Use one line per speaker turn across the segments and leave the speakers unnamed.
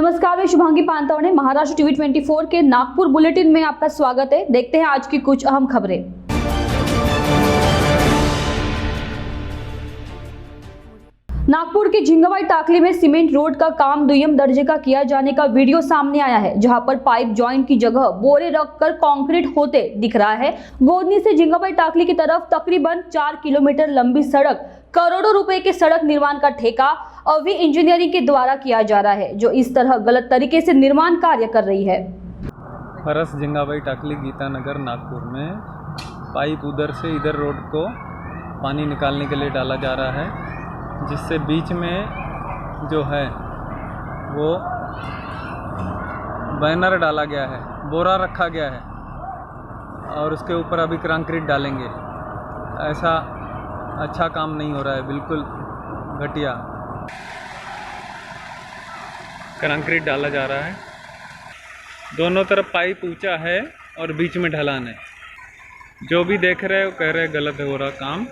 नमस्कार, मैं शुभांगी पांतवणे। महाराष्ट्र टीवी 24 के नागपुर बुलेटिन में आपका स्वागत है। देखते हैं आज की कुछ अहम खबरें। नागपुर के झिंगवाई टाकली में सीमेंट रोड का काम दुय्यम दर्जे का किया जाने का वीडियो सामने आया है, जहां पर पाइप जॉइंट की जगह बोरे रखकर कंक्रीट होते दिख रहा है। गोदनी से झिंगवाई टाकली की तरफ तकरीबन 4 किलोमीटर लंबी सड़क, करोड़ों रुपए के सड़क निर्माण का ठेका अवी इंजीनियरिंग के द्वारा किया जा रहा है, जो इस तरह गलत तरीके से निर्माण कार्य कर रही है।
फरस झिंगाबाई टाकली गीतानगर नागपुर में पाइप उधर से इधर रोड को पानी निकालने के लिए डाला जा रहा है, जिससे बीच में जो है वो बैनर डाला गया है, बोरा रखा गया है और उसके ऊपर अभी कंक्रीट डालेंगे। ऐसा अच्छा काम नहीं हो रहा है, बिल्कुल घटिया कंक्रीट डाला जा रहा है। दोनों तरफ पाइप ऊंचा है और बीच में ढलान है। जो भी देख रहे हैं वो कह रहे हैं गलत हो रहा काम।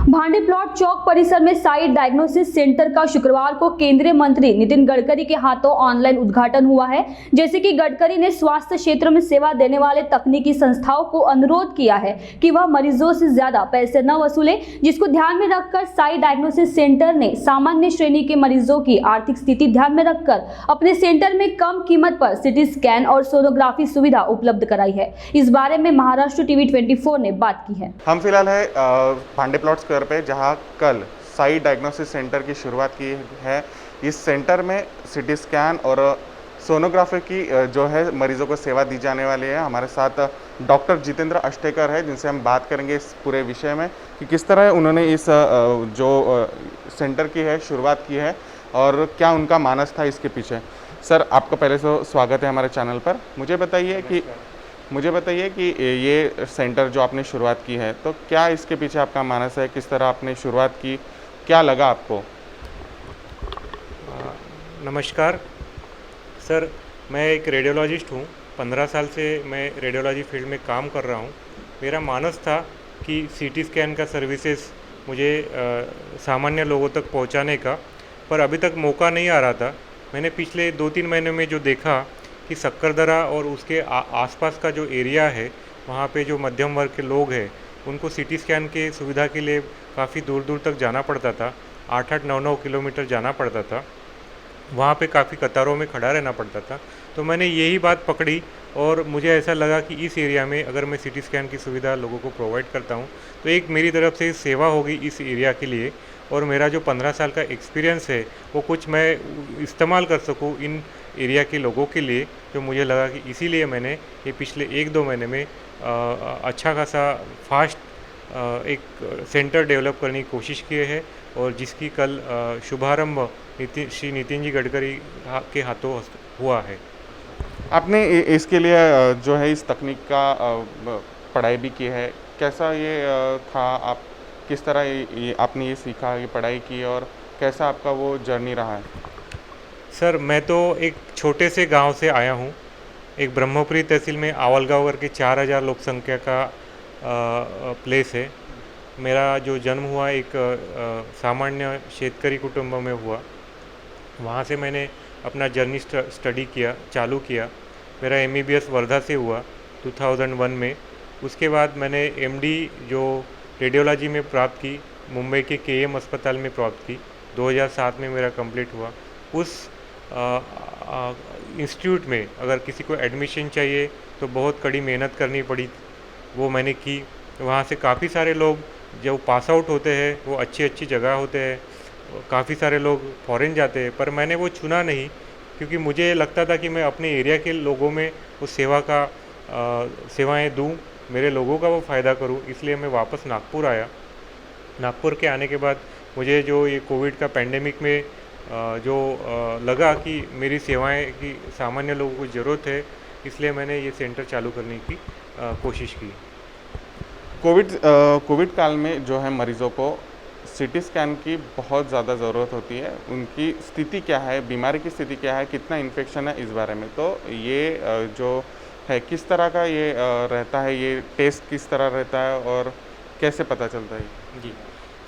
भांडी प्लॉट चौक परिसर में साइट डायग्नोसिस सेंटर का शुक्रवार को केंद्रीय मंत्री नितिन गडकरी के हाथों ऑनलाइन उद्घाटन हुआ है। जैसे कि गडकरी ने स्वास्थ्य क्षेत्र में सेवा देने वाले तकनीकी संस्थाओं को अनुरोध किया है कि वह मरीजों से ज्यादा पैसे न वसूले, जिसको ध्यान में रखकर साइट डायग्नोसिस सेंटर ने सामान्य श्रेणी के मरीजों की आर्थिक स्थिति ध्यान में रखकर अपने सेंटर में कम कीमत पर सिटी स्कैन और सोनोग्राफी सुविधा उपलब्ध कराई है। इस बारे में महाराष्ट्र टीवी 24 ने बात की है।
हम फिलहाल है भांडे प्लॉट स्क्वायर पे, जहां कल साइट डायग्नोसिस सेंटर की शुरुआत की है। इस सेंटर में सिटी स्कैन और सोनोग्राफी की जो है मरीजों को सेवा दी जाने वाली है। हमारे साथ डॉक्टर जितेंद्र अष्टेकर है, जिनसे हम बात करेंगे इस पूरे विषय में कि किस तरह उन्होंने इस जो सेंटर की है शुरुआत की है और क्या उनका मानस था इसके पीछे। सर, आपका पहले से स्वागत है हमारे चैनल पर। मुझे बताइए कि ये सेंटर जो आपने शुरुआत की है, तो क्या इसके पीछे आपका मानस है, किस तरह आपने शुरुआत की, क्या लगा आपको?
नमस्कार सर, मैं एक रेडियोलॉजिस्ट हूँ। 15 साल से मैं रेडियोलॉजी फील्ड में काम कर रहा हूँ। मेरा मानस था कि सीटी स्कैन का सर्विसेज मुझे सामान्य लोगों तक पहुँचाने का, पर अभी तक मौका नहीं आ रहा था। मैंने पिछले 2-3 महीनों में जो देखा कि सक्करदरा और उसके आसपास का जो एरिया है, वहाँ पे जो मध्यम वर्ग के लोग हैं, उनको सीटी स्कैन के सुविधा के लिए काफ़ी दूर दूर तक जाना पड़ता था। 8-8, 9-9 किलोमीटर जाना पड़ता था। वहाँ पे काफ़ी कतारों में खड़ा रहना पड़ता था। तो मैंने यही बात पकड़ी और मुझे ऐसा लगा कि इस एरिया में अगर मैं सीटी स्कैन की सुविधा लोगों को प्रोवाइड करता हूँ तो एक मेरी तरफ से सेवा होगी इस एरिया के लिए, और मेरा जो 15 साल का एक्सपीरियंस है वो कुछ मैं इस्तेमाल कर सकूँ इन एरिया के लोगों के लिए। जो मुझे लगा कि इसीलिए मैंने ये पिछले 1-2 महीने में अच्छा खासा फास्ट एक सेंटर डेवलप करने की कोशिश की है, और जिसकी कल शुभारंभ श्री नितिन जी गडकरी के हाथों हुआ है।
आपने इसके लिए जो है इस तकनीक का पढ़ाई भी की है। कैसा ये था, आप किस तरह आपने ये सीखा, ये पढ़ाई की, और कैसा आपका वो जर्नी रहा है?
सर, मैं तो एक छोटे से गांव से आया हूं। एक ब्रह्मपुरी तहसील में आवलगांव करके 4000 लोक संख्या का प्लेस है। मेरा जो जन्म हुआ एक सामान्य शेतकरी कुटुंब में हुआ। वहाँ से मैंने अपना जर्नी स्टडी चालू किया। मेरा MBBS वर्धा से हुआ 2001 में। उसके बाद मैंने MD जो रेडियोलॉजी में प्राप्त की, मुंबई के KM अस्पताल में प्राप्त की। 2007 में मेरा कंप्लीट हुआ। उस इंस्टीट्यूट में अगर किसी को एडमिशन चाहिए तो बहुत कड़ी मेहनत करनी पड़ी, वो मैंने की। वहाँ से काफ़ी सारे लोग जो पास आउट होते हैं वो अच्छी जगह होते हैं। काफ़ी सारे लोग फॉरेन जाते हैं, पर मैंने वो चुना नहीं, क्योंकि मुझे लगता था कि मैं अपने एरिया के लोगों में उस सेवाएं दूं, मेरे लोगों का वो फ़ायदा करूं। इसलिए मैं वापस नागपुर आया। नागपुर के आने के बाद मुझे जो ये कोविड का पैंडेमिक में लगा कि मेरी सेवाएं की सामान्य लोगों को ज़रूरत है, इसलिए मैंने ये सेंटर चालू करने की कोशिश की।
कोविड काल में जो है मरीज़ों को सीटी स्कैन की बहुत ज़्यादा ज़रूरत होती है। उनकी स्थिति क्या है, बीमारी की स्थिति क्या है, कितना इन्फेक्शन है, इस बारे में। तो ये जो है किस तरह का ये रहता है, ये टेस्ट किस तरह रहता है, और कैसे पता चलता है?
जी,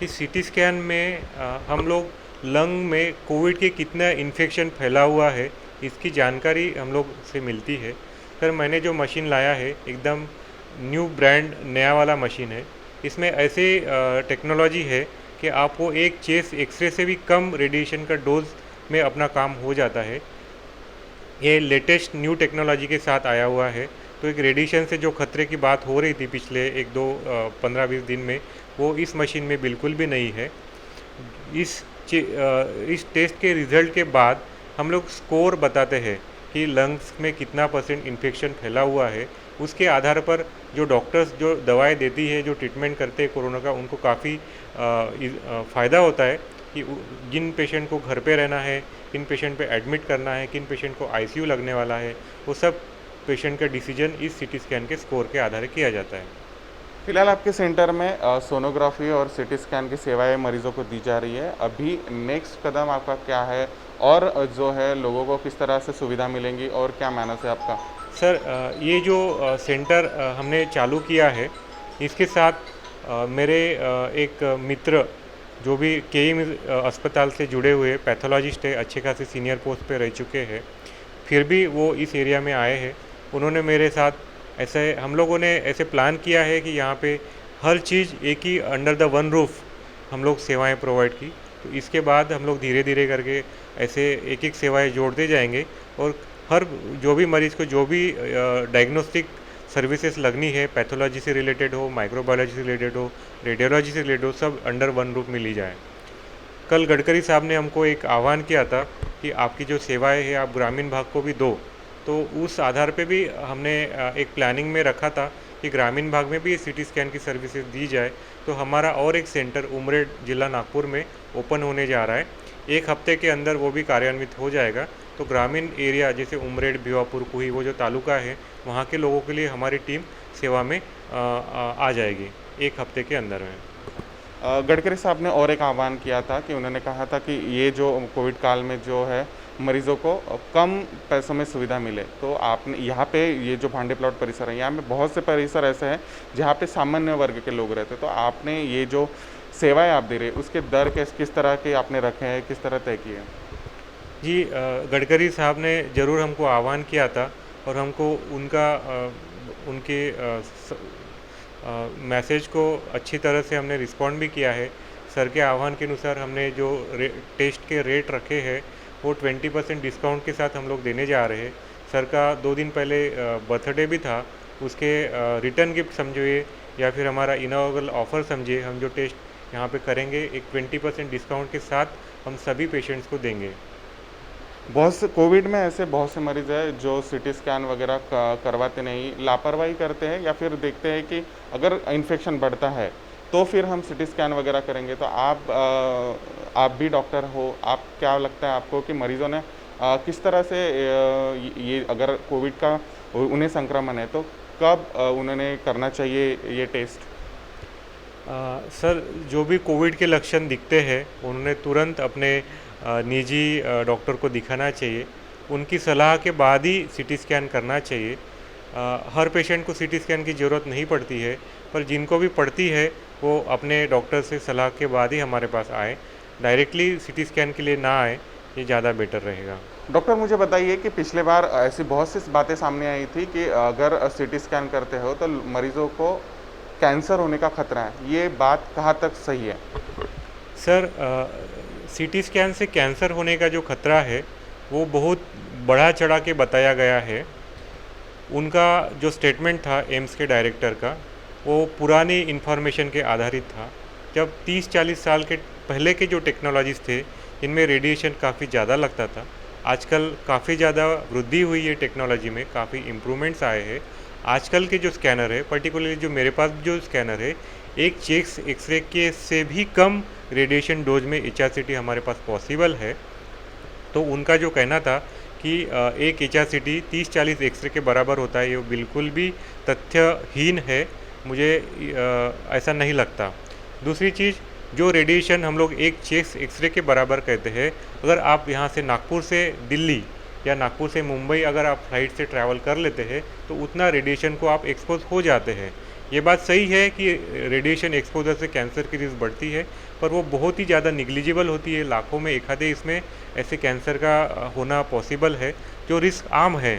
इस सीटी स्कैन में हम लोग लंग में कोविड के कितना इन्फेक्शन फैला हुआ है इसकी जानकारी हम लोग से मिलती है। सर मैंने जो मशीन लाया है एकदम न्यू ब्रांड नया वाला मशीन है। इसमें ऐसे टेक्नोलॉजी है कि आपको एक चेस्ट एक्सरे से भी कम रेडिएशन का डोज में अपना काम हो जाता है। ये लेटेस्ट न्यू टेक्नोलॉजी के साथ आया हुआ है। तो एक रेडिएशन से जो खतरे की बात हो रही थी पिछले 15-20 दिन में, वो इस मशीन में बिल्कुल भी नहीं है। इस टेस्ट के रिज़ल्ट के बाद हम लोग स्कोर बताते हैं कि लंग्स में कितना % इन्फेक्शन फैला हुआ है। उसके आधार पर जो डॉक्टर्स जो दवाएं देती है, जो ट्रीटमेंट करते हैं कोरोना का, उनको काफ़ी फ़ायदा होता है कि जिन पेशेंट को घर पे रहना है, किन पेशेंट पे एडमिट करना है, किन पेशेंट को आईसीयू लगने वाला है, वो सब पेशेंट का डिसीजन इस सीटी स्कैन के स्कोर के आधार किया जाता है।
फिलहाल आपके सेंटर में सोनोग्राफी और सीटी स्कैन की सेवाएं मरीजों को दी जा रही है। अभी नेक्स्ट कदम आपका क्या है और जो है लोगों को किस तरह से सुविधा मिलेंगी और क्या मैनेज है आपका?
सर ये जो सेंटर हमने चालू किया है, इसके साथ मेरे एक मित्र जो भी केईएम अस्पताल से जुड़े हुए पैथोलॉजिस्ट है, अच्छे खासे सीनियर पोस्ट पे रह चुके हैं, फिर भी वो इस एरिया में आए हैं। उन्होंने मेरे साथ ऐसे हम लोगों ने ऐसे प्लान किया है कि यहाँ पे हर चीज़ एक ही अंडर द वन रूफ हम लोग सेवाएं प्रोवाइड की। तो इसके बाद हम लोग धीरे धीरे करके ऐसे एक एक सेवाएं जोड़ते जाएंगे और हर जो भी मरीज़ को जो भी डायग्नोस्टिक सर्विसेज लगनी है, पैथोलॉजी से रिलेटेड हो, माइक्रोबायोलॉजी से रिलेटेड हो, रेडियोलॉजी से रिलेटेड हो, सब अंडर वन रूफ में ली जाए। कल गडकरी साहब ने हमको एक आह्वान किया था कि आपकी जो सेवाएं है आप ग्रामीण भाग को भी दो। तो उस आधार पे भी हमने एक प्लानिंग में रखा था कि ग्रामीण भाग में भी सीटी स्कैन की सर्विसेज दी जाए। तो हमारा और एक सेंटर उमरेड जिला नागपुर में ओपन होने जा रहा है। एक हफ्ते के अंदर वो भी कार्यान्वित हो जाएगा। तो ग्रामीण एरिया जैसे उमरेड, भिवापुर, कुही, वो जो तालुका है, वहाँ के लोगों के लिए हमारी टीम सेवा में आ जाएगी एक हफ्ते के अंदर में।
गडकरी साहब ने और एक आह्वान किया था कि उन्होंने कहा था कि ये जो कोविड काल में जो है मरीजों को कम पैसों में सुविधा मिले। तो आपने यहाँ पे ये जो भांडे प्लॉट परिसर है, यहाँ में बहुत से परिसर ऐसे हैं जहाँ पे सामान्य वर्ग के लोग रहते हैं। तो आपने ये जो सेवाएं आप दे रहे हैं उसके दर किस तरह के आपने रखे हैं, किस तरह तय किए हैं?
जी, गडकरी साहब ने ज़रूर हमको आह्वान किया था और हमको उनके मैसेज को अच्छी तरह से हमने रिस्पॉन्ड भी किया है। सर के आह्वान के अनुसार हमने जो टेस्ट के रेट रखे हैं वो 20% डिस्काउंट के साथ हम लोग देने जा रहे हैं। सर का 2 दिन पहले बर्थडे भी था, उसके रिटर्न गिफ्ट समझिए या फिर हमारा इनॉग्रेशन ऑफ़र समझिए, हम जो टेस्ट यहाँ पे करेंगे एक 20% डिस्काउंट के साथ हम सभी पेशेंट्स को देंगे।
बहुत से कोविड में ऐसे बहुत से मरीज हैं जो सीटी स्कैन वगैरह करवाते नहीं, लापरवाही करते हैं या फिर देखते हैं कि अगर इन्फेक्शन बढ़ता है तो फिर हम सीटी स्कैन वगैरह करेंगे। तो आप भी डॉक्टर हो, आप क्या लगता है आपको कि मरीजों ने किस तरह से ये अगर कोविड का उन्हें संक्रमण है तो कब उन्होंने करना चाहिए ये टेस्ट?
सर जो भी कोविड के लक्षण दिखते हैं उन्होंने तुरंत अपने निजी डॉक्टर को दिखाना चाहिए। उनकी सलाह के बाद ही सीटी स्कैन करना चाहिए। हर पेशेंट को सीटी स्कैन की ज़रूरत नहीं पड़ती है, पर जिनको भी पड़ती है वो अपने डॉक्टर से सलाह के बाद ही हमारे पास आए। डायरेक्टली सीटी स्कैन के लिए ना आए, ये ज़्यादा बेटर रहेगा।
डॉक्टर मुझे बताइए कि पिछले बार ऐसी बहुत सी बातें सामने आई थी कि अगर सीटी स्कैन करते हो तो मरीजों को कैंसर होने का खतरा है। ये बात कहाँ तक सही है?
सर सीटी स्कैन से कैंसर होने का जो खतरा है वो बहुत बढ़ा चढ़ा के बताया गया है। उनका जो स्टेटमेंट था एम्स के डायरेक्टर का, वो पुरानी इन्फॉर्मेशन के आधारित था। जब 30-40 साल के पहले के जो टेक्नोलॉजीज़ थे इनमें रेडिएशन काफ़ी ज़्यादा लगता था। आजकल काफ़ी ज़्यादा वृद्धि हुई है टेक्नोलॉजी में, काफ़ी इम्प्रूवमेंट्स आए हैं। आजकल के जो स्कैनर है, पर्टिकुलरली जो मेरे पास जो स्कैनर है, एक चेस्ट एक्सरे के से भी कम रेडिएशन डोज में HRCT हमारे पास पॉसिबल है। तो उनका जो कहना था कि एक HRCT 30-40 एक्सरे के बराबर होता है, ये बिल्कुल भी तथ्यहीन है। मुझे ऐसा नहीं लगता। दूसरी चीज़, जो रेडिएशन हम लोग एक चेस्ट एक्सरे के बराबर कहते हैं, अगर आप यहाँ से नागपुर से दिल्ली या नागपुर से मुंबई अगर आप फ्लाइट से ट्रैवल कर लेते हैं तो उतना रेडिएशन को आप एक्सपोज हो जाते हैं। ये बात सही है कि रेडिएशन एक्सपोजर से कैंसर की रिस्क बढ़ती है, पर वो बहुत ही ज़्यादा निग्लिजिबल होती है। लाखों में एक आधे इसमें ऐसे कैंसर का होना पॉसिबल है, जो रिस्क आम है।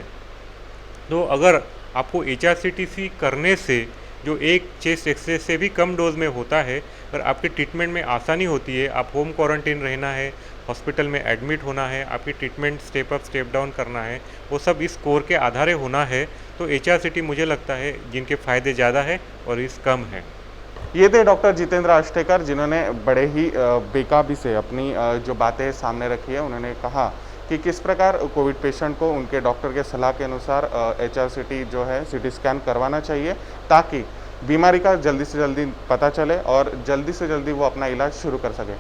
तो अगर आपको HRCTC करने से जो एक चेस्ट एक्सरे से भी कम डोज में होता है, पर आपके ट्रीटमेंट में आसानी होती है, आप होम क्वारंटीन रहना है, हॉस्पिटल में एडमिट होना है, आपकी treatment step up step down करना है, वो सब इस स्कोर के आधारे होना है, तो HRCT मुझे लगता है जिनके फ़ायदे ज़्यादा है और रिस्क कम है।
ये थे डॉक्टर जितेंद्र आष्टेकर, जिन्होंने बड़े ही बेकाबी से अपनी जो बातें सामने रखी है। उन्होंने कहा कि किस प्रकार कोविड पेशेंट को उनके डॉक्टर के सलाह के अनुसार HRCT जो है CT स्कैन करवाना चाहिए, ताकि बीमारी का जल्दी से जल्दी पता चले और जल्दी से जल्दी वो अपना इलाज शुरू कर सके।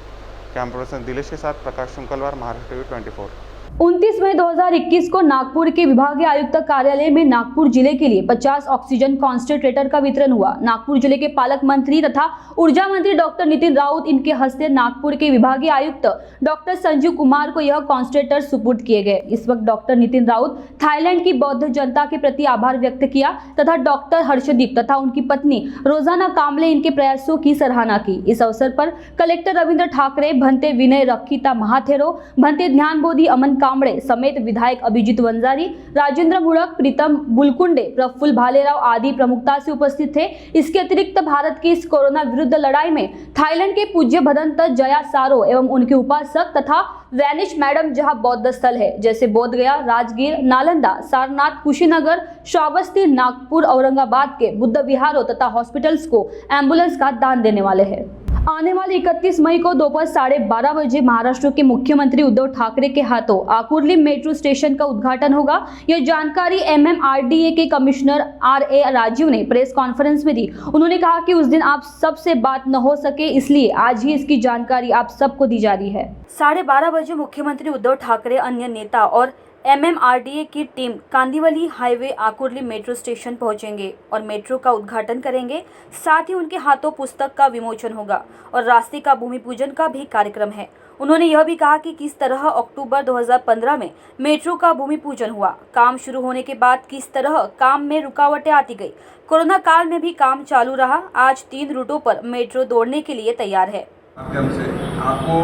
कैमरा पर्सन दिलेश के साथ प्रकाश शुंकलवार, महाराष्ट्र टीवी 24।
29 मई 2021 को नागपुर के विभागीय आयुक्त कार्यालय में नागपुर जिले के लिए 50 ऑक्सीजन कॉन्सेंट्रेटर का वितरण हुआ। नागपुर जिले के पालक मंत्री तथा ऊर्जा मंत्री डॉक्टर नितिन राउत इनके हस्ते नागपुर के विभागीय आयुक्त डॉक्टर संजीव कुमार को यह कॉन्सेंट्रेटर सुपुर्द किए गए। इस वक्त डॉक्टर नितिन राउत थाईलैंड की बौद्ध जनता के प्रति आभार व्यक्त किया तथा डॉक्टर हर्षदीप तथा उनकी पत्नी रोजाना कामले इनके प्रयासों की सराहना की। इस अवसर पर कलेक्टर रविंद्र ठाकरे, भंते विनय रखीता महाथेरो, भंते ध्यानबोधी अमन कामड़े समेत विधायक अभिजीत वंजारी, राजेंद्र मुड़क, प्रीतम बुलकुंडे, प्रफुल्ल भालेराव आदि प्रमुखता से उपस्थित थे। इसके अतिरिक्त भारत की इस कोरोना विरुद्ध लड़ाई में थाईलैंड के पूज्य भदंत जया सारो एवं उनके उपासक तथा वैनिश मैडम जहां बौद्ध स्थल है जैसे बोध गया, राजगीर, नालंदा, सारनाथ, कुशीनगर, श्रावस्ती, नागपुर, औरंगाबाद के बुद्ध विहारों तथा हॉस्पिटल्स को एम्बुलेंस का दान देने वाले हैं। आने वाले 31 मई को दोपहर 12:30 बजे महाराष्ट्र के मुख्यमंत्री उद्धव ठाकरे के हाथों आकुर्ली मेट्रो स्टेशन का उद्घाटन होगा। यह जानकारी MMRDA के कमिश्नर RA राजीव ने प्रेस कॉन्फ्रेंस में दी। उन्होंने कहा कि उस दिन आप सबसे बात न हो सके, इसलिए आज ही इसकी जानकारी आप सबको दी जा रही है। 12:30 बजे मुख्यमंत्री उद्धव ठाकरे, अन्य नेता और MMRDA की team Kandivali highway Akurli metro station पहुंचेंगे और मेट्रो का उद्घाटन करेंगे। साथ ही उनके हाथों पुस्तक का विमोचन होगा और रास्ते का भूमि पूजन का भी कार्यक्रम है। उन्होंने यह भी कहा कि किस तरह अक्टूबर 2015 में मेट्रो का भूमि पूजन हुआ, काम शुरू होने के बाद किस तरह काम में रुकावटें आती गई, कोरोना काल में भी काम चालू रहा। आज 3 रूटों पर मेट्रो दौड़ने के लिए तैयार है।
माध्यम से आपको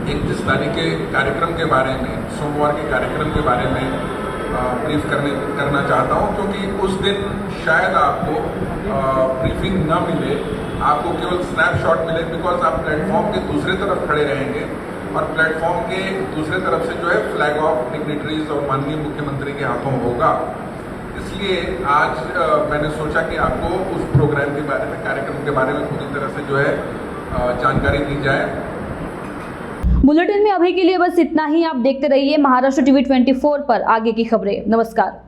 31 तारीख के कार्यक्रम के बारे में, सोमवार के कार्यक्रम के बारे में ब्रीफ करना चाहता हूं, क्योंकि उस दिन शायद आपको ब्रीफिंग न मिले, आपको केवल स्नैपशॉट मिले, बिकॉज आप प्लेटफॉर्म के दूसरे तरफ खड़े रहेंगे और प्लेटफॉर्म के दूसरे तरफ से जो है फ्लैग ऑफ डिग्निटरीज और माननीय मुख्यमंत्री के हाथों होगा। इसलिए आज मैंने सोचा कि आपको उस प्रोग्राम के बारे में, कार्यक्रम के बारे में पूरी तरह से जो है जानकारी दी जाए।
बुलेटिन में अभी के लिए बस इतना ही। आप देखते रहिए महाराष्ट्र टीवी 24 पर आगे की खबरें। नमस्कार।